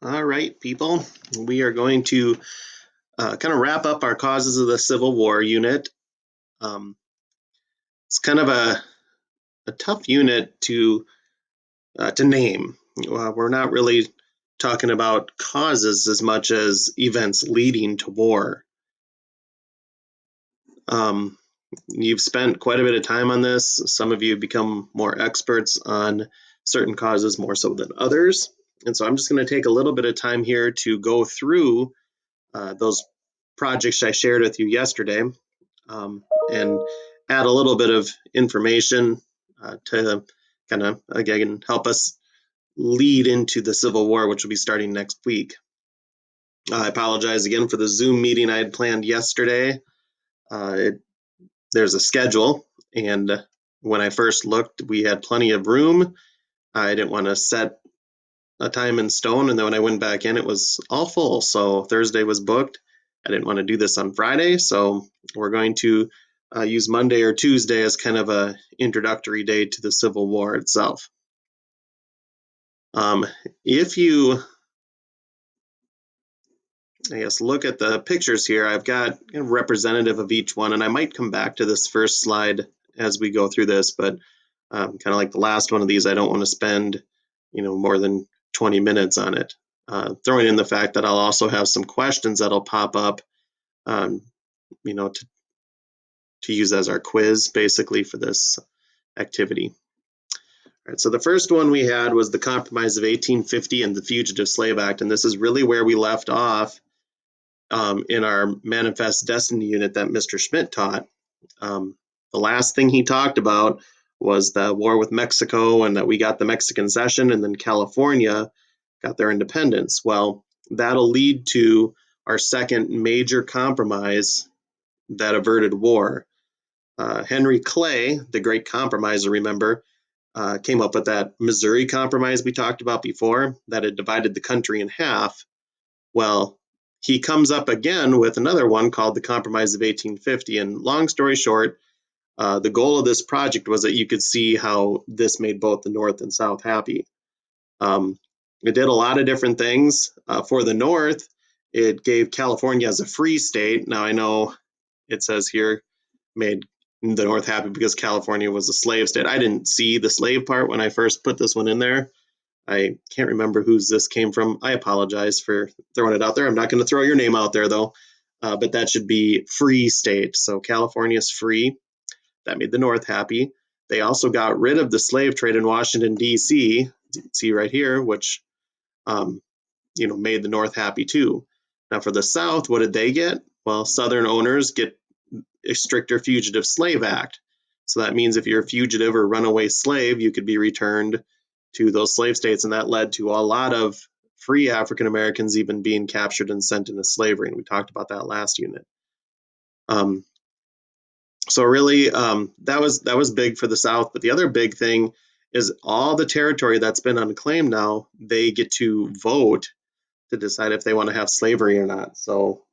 All right, people, we are going to kind of wrap up our causes of the Civil War unit. Um, it's kind of a tough unit to name. We're not really talking about causes as much as events leading to war. Um, you've spent quite a bit of time on this. Some of you have become more experts on certain causes more so than others. And so I'm just going to take a little bit of time here to go through those projects I shared with you yesterday, and add a little bit of information to kind of, again, help us lead into the Civil War, which will be starting next week. I apologize again for the Zoom meeting I had planned yesterday. There's a schedule, and when I first looked, we had plenty of room. I didn't want to set a time in stone, and then when I went back in, it was all full. So Thursday was booked. I didn't want to do this on Friday, so we're going to use Monday or Tuesday as kind of a introductory day to the Civil War itself. If you, I guess, look at the pictures here, I've got a representative of each one, and I might come back to this first slide as we go through this, but kind of like the last one of these, I don't want to spend, more than 20 minutes on it. Throwing in the fact that I'll also have some questions that'll pop up, um, to use as our quiz, basically, for this activity. All right, so the first one we had was the Compromise of 1850 and the Fugitive Slave Act, and this is really where we left off in our Manifest Destiny unit that Mr. Schmidt taught. The last thing he talked about was the war with Mexico and that we got the Mexican cession and then California got their independence. Well, that'll lead to our second major compromise that averted war. Henry Clay, the great compromiser, remember, came up with that Missouri Compromise we talked about before that had divided the country in half. Well, he comes up again with another one called the Compromise of 1850. And long story short, the goal of this project was that you could see how this made both the North and South happy. It did a lot of different things. For the North, it gave California as a free state. Now, I know it says here made the North happy because California was a slave state. I didn't see the slave part when I first put this one in there. I can't remember whose this came from. I apologize for throwing it out there. I'm not going to throw your name out there, though, but that should be free state. So California's free. That made the North happy. They also got rid of the slave trade in Washington, D.C., see right here, which um, made the North happy too. Now for the South, what did they get? Well, Southern owners get a stricter Fugitive Slave Act. So that means if you're a fugitive or runaway slave, you could be returned to those slave states, and that led to a lot of free African Americans even being captured and sent into slavery, and we talked about that last unit. So really, that was big for the South. But the other big thing is all the territory that's been unclaimed now, they get to vote to decide if they want to have slavery or not. So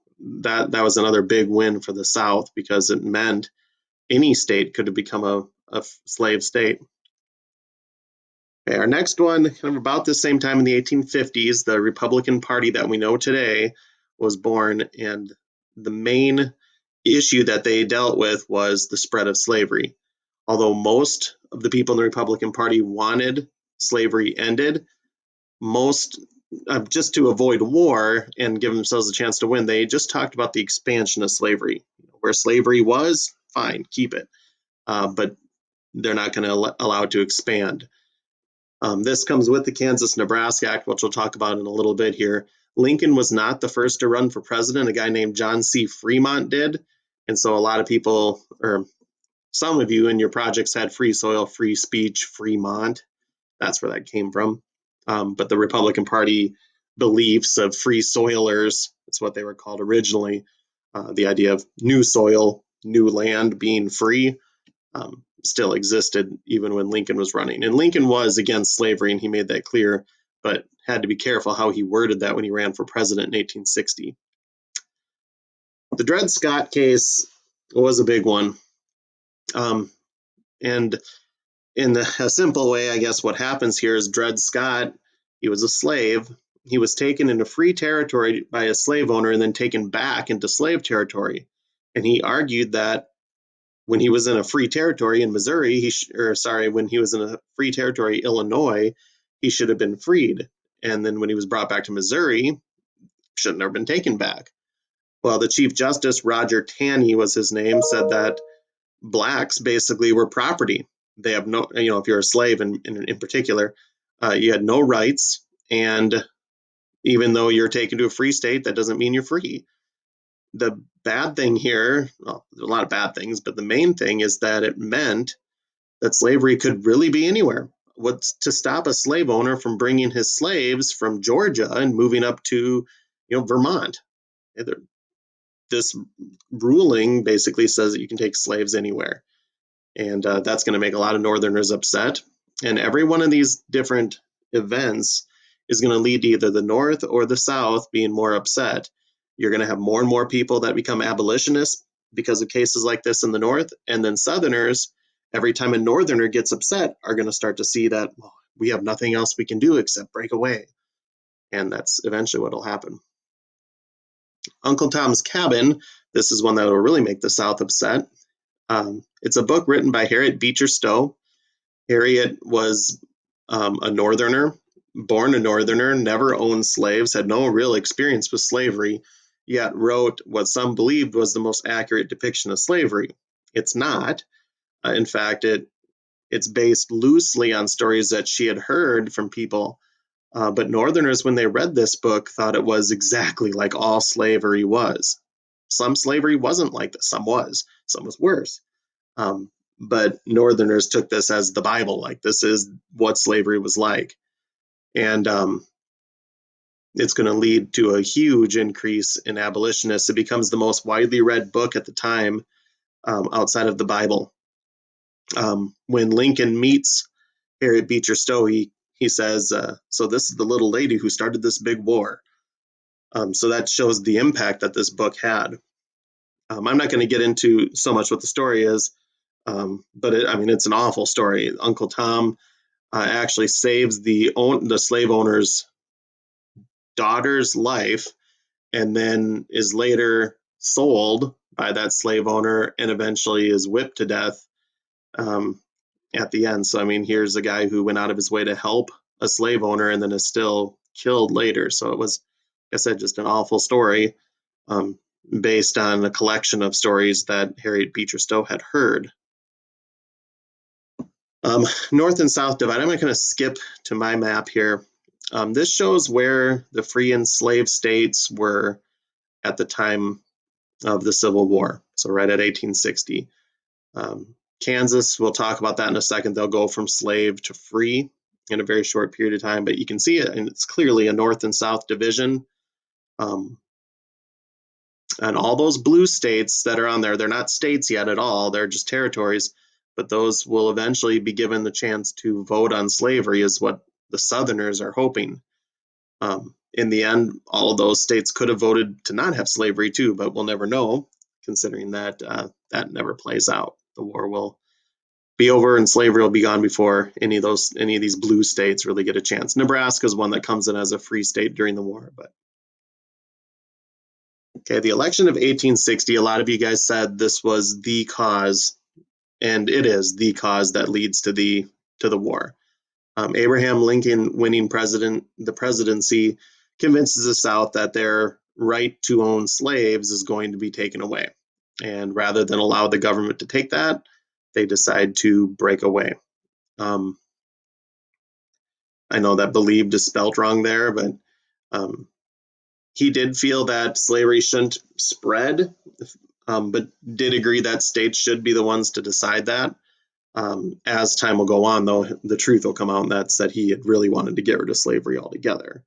that was another big win for the South because it meant any state could have become a slave state. Okay, our next one, kind of about the same time in the 1850s, the Republican Party that we know today was born, and the main issue that they dealt with was the spread of slavery. Although most of the people in the Republican Party wanted slavery ended, most, just to avoid war and give themselves a chance to win, they just talked about the expansion of slavery. Where slavery was, fine, keep it. But they're not going to allow it to expand. This comes with the Kansas-Nebraska Act, which we'll talk about in a little bit here. Lincoln was not the first to run for president. A guy named John C. Fremont did. And so a lot of people, or some of you in your projects had free soil, free speech, Fremont. That's where that came from. But the Republican Party beliefs of free soilers, that's what they were called originally, the idea of new soil, new land being free, still existed even when Lincoln was running. And Lincoln was against slavery, and he made that clear, but had to be careful how he worded that when he ran for president in 1860. The Dred Scott case was a big one. And in a simple way, I guess what happens here is Dred Scott, he was a slave, he was taken into free territory by a slave owner and then taken back into slave territory. And he argued that when he was in a free territory in Missouri, when he was in a free territory, Illinois, he should have been freed. And then when he was brought back to Missouri, shouldn't have been taken back. Well, the Chief Justice, Roger Taney was his name, said that blacks basically were property. They have no, if you're a slave in particular, you had no rights. And even though you're taken to a free state, that doesn't mean you're free. The bad thing here, well, there's a lot of bad things, but the main thing is that it meant that slavery could really be anywhere. What's to stop a slave owner from bringing his slaves from Georgia and moving up to, Vermont? This ruling basically says that you can take slaves anywhere. And that's going to make a lot of Northerners upset. And every one of these different events is going to lead to either the North or the South being more upset. You're going to have more and more people that become abolitionists because of cases like this in the North. And then Southerners, every time a Northerner gets upset, are going to start to see that, well, we have nothing else we can do except break away. And that's eventually what will happen. Uncle Tom's Cabin, this is one that will really make the South upset. It's a book written by Harriet Beecher Stowe. Harriet was a Northerner, born a Northerner, never owned slaves, had no real experience with slavery, yet wrote what some believed was the most accurate depiction of slavery. It's not. In fact, it's based loosely on stories that she had heard from people. But Northerners, when they read this book, thought it was exactly like all slavery was. Some slavery wasn't like this. Some was worse. But Northerners took this as the Bible, like this is what slavery was like. And it's going to lead to a huge increase in abolitionists. It becomes the most widely read book at the time outside of the Bible. When Lincoln meets Harriet Beecher Stowe, he says, so this is the little lady who started this big war. So that shows the impact that this book had. I'm not going to get into so much what the story is, but it's an awful story. Uncle Tom actually saves the slave owner's daughter's life, and then is later sold by that slave owner, and eventually is whipped to death at the end. So here's a guy who went out of his way to help a slave owner, and then is still killed later. So it was, like I said, just an awful story. Based on a collection of stories that Harriet Beecher Stowe had heard. North and South divide. I'm not going to skip to my map here. This shows where the free and slave states were at the time of the Civil War, so right at 1860. Kansas, we'll talk about that in a second. They'll go from slave to free in a very short period of time, but you can see it, and it's clearly a North and South division. And all those blue states that are on there, they're not states yet at all, they're just territories, but those will eventually be given the chance to vote on slavery, is what the Southerners are hoping. In the end, all of those states could have voted to not have slavery too, but we'll never know, considering that that never plays out. The war will be over and slavery will be gone before any of these blue states really get a chance. Nebraska is one that comes in as a free state during the war, but okay, the election of 1860, a lot of you guys said this was the cause, and it is the cause that leads to the war. Abraham Lincoln winning the presidency convinces the South that their right to own slaves is going to be taken away. And rather than allow the government to take that, they decide to break away. I know that believed is spelt wrong there, but he did feel that slavery shouldn't spread, but did agree that states should be the ones to decide that. As time will go on, though, the truth will come out, and that's that he had really wanted to get rid of slavery altogether.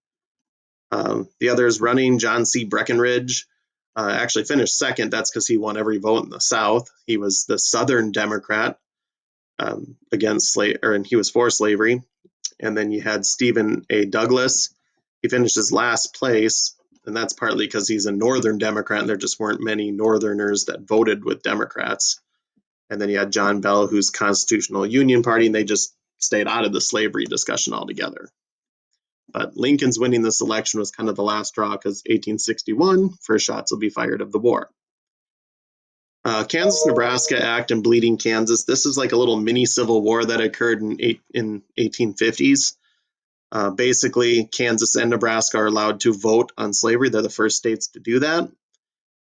The others running, John C. Breckinridge, actually finished second. That's because he won every vote in the South. He was the Southern Democrat against slavery, and he was for slavery. And then you had Stephen A. Douglas. He finished his last place, and that's partly because he's a Northern Democrat, and there just weren't many Northerners that voted with Democrats. And then you had John Bell, who's Constitutional Union Party, and they just stayed out of the slavery discussion altogether. But Lincoln's winning this election was kind of the last straw because 1861, first shots will be fired of the war. Kansas-Nebraska Act and Bleeding Kansas. This is like a little mini civil war that occurred in 1850s. Basically, Kansas and Nebraska are allowed to vote on slavery. They're the first states to do that.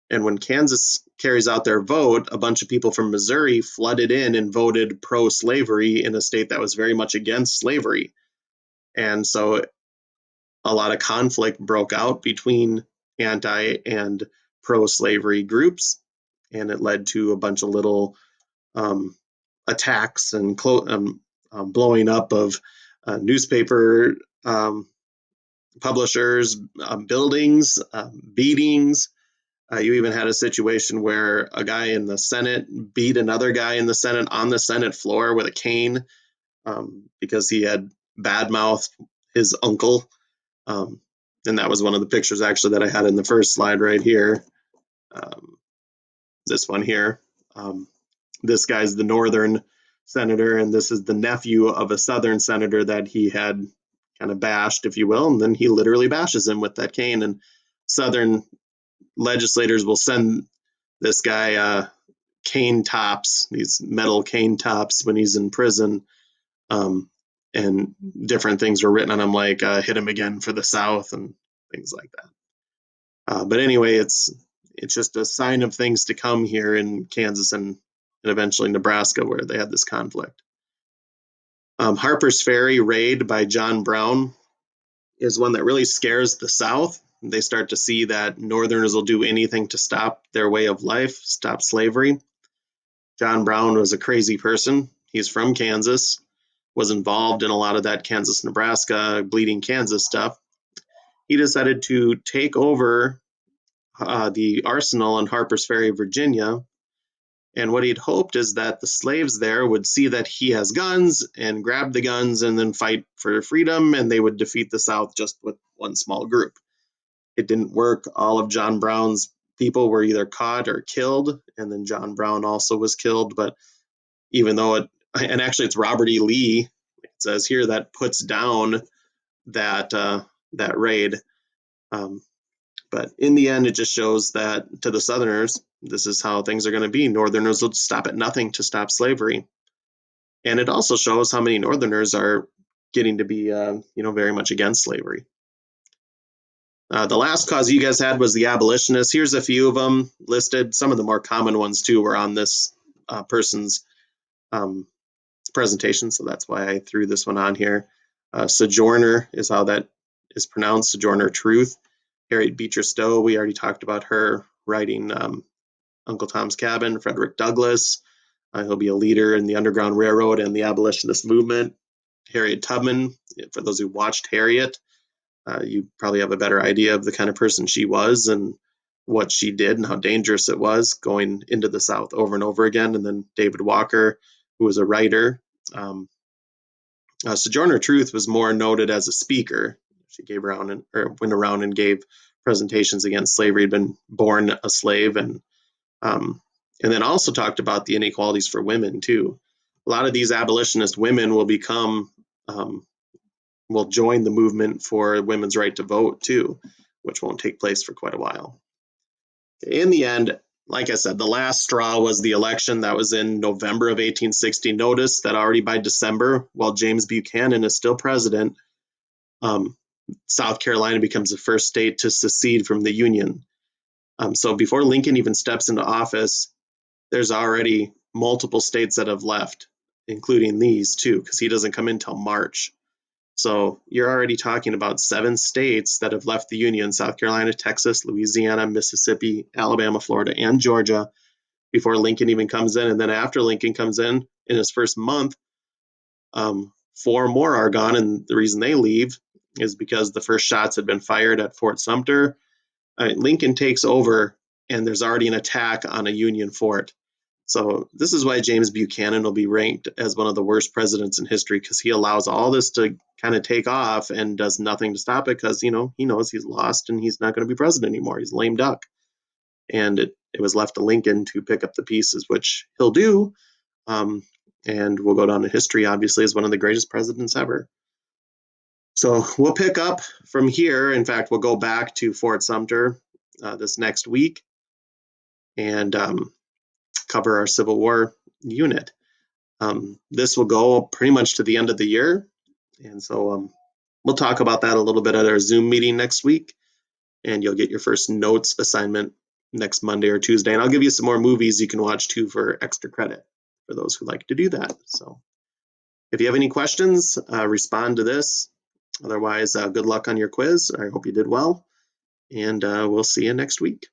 And when Kansas carries out their vote, a bunch of people from Missouri flooded in and voted pro-slavery in a state that was very much against slavery. And so a lot of conflict broke out between anti and pro-slavery groups, and it led to a bunch of little attacks and blowing up of newspaper publishers, buildings, beatings. You even had a situation where a guy in the Senate beat another guy in the Senate on the Senate floor with a cane because he had badmouthed his uncle. And that was one of the pictures actually that I had in the first slide right here. This one here. This guy's the northern senator, and this is the nephew of a southern senator that he had kind of bashed, if you will, and then he literally bashes him with that cane. And southern legislators will send this guy cane tops, these metal cane tops, when he's in prison. And different things were written on him, like hit him again for the South and things like that. But anyway, it's just a sign of things to come here in Kansas and eventually Nebraska, where they had this conflict. Harper's Ferry raid by John Brown is one that really scares the South. They start to see that Northerners will do anything to stop their way of life, stop slavery. John Brown was a crazy person. He's from Kansas, was involved in a lot of that Kansas-Nebraska, Bleeding Kansas stuff. He decided to take over the arsenal in Harper's Ferry, Virginia. And what he'd hoped is that the slaves there would see that he has guns and grab the guns and then fight for freedom, and they would defeat the South just with one small group. It didn't work. All of John Brown's people were either caught or killed, and then John Brown also was killed. But even though and actually it's Robert E. Lee, it says here, that puts down that raid. But in the end, it just shows that to the Southerners, this is how things are going to be. Northerners will stop at nothing to stop slavery. And it also shows how many Northerners are getting to be, very much against slavery. The last cause you guys had was the abolitionists. Here's a few of them listed. Some of the more common ones, too, were on this person's presentation, so that's why I threw this one on here. Sojourner is how that is pronounced, Sojourner Truth. Harriet Beecher Stowe, we already talked about her writing Uncle Tom's Cabin. Frederick Douglass, he'll be a leader in the Underground Railroad and the abolitionist movement. Harriet Tubman, for those who watched Harriet, you probably have a better idea of the kind of person she was and what she did and how dangerous it was going into the South over and over again. And then David Walker, who was a writer. Sojourner Truth was more noted as a speaker. She went around and gave presentations against slavery. Had been born a slave, and then also talked about the inequalities for women too. A lot of these abolitionist women will join the movement for women's right to vote too, which won't take place for quite a while. In the end, like I said, the last straw was the election that was in November of 1860. Notice that already by December, while James Buchanan is still president, South Carolina becomes the first state to secede from the Union. So before Lincoln even steps into office, there's already multiple states that have left, including these too, because he doesn't come in until March. So you're already talking about 7 states that have left the Union: South Carolina, Texas, Louisiana, Mississippi, Alabama, Florida, and Georgia, before Lincoln even comes in. And then after Lincoln comes in his first month, 4 more are gone. And the reason they leave is because the first shots had been fired at Fort Sumter. Lincoln takes over, and there's already an attack on a Union fort. So this is why James Buchanan will be ranked as one of the worst presidents in history, because he allows all this to kind of take off and does nothing to stop it, because, he knows he's lost and he's not going to be president anymore. He's a lame duck. And it was left to Lincoln to pick up the pieces, which he'll do. And will go down in history, obviously, as one of the greatest presidents ever. So we'll pick up from here. In fact, we'll go back to Fort Sumter this next week and cover our Civil War unit. This will go pretty much to the end of the year. And so we'll talk about that a little bit at our Zoom meeting next week. And you'll get your first notes assignment next Monday or Tuesday. And I'll give you some more movies you can watch too for extra credit for those who like to do that. So if you have any questions, respond to this. Otherwise, good luck on your quiz. I hope you did well. And we'll see you next week.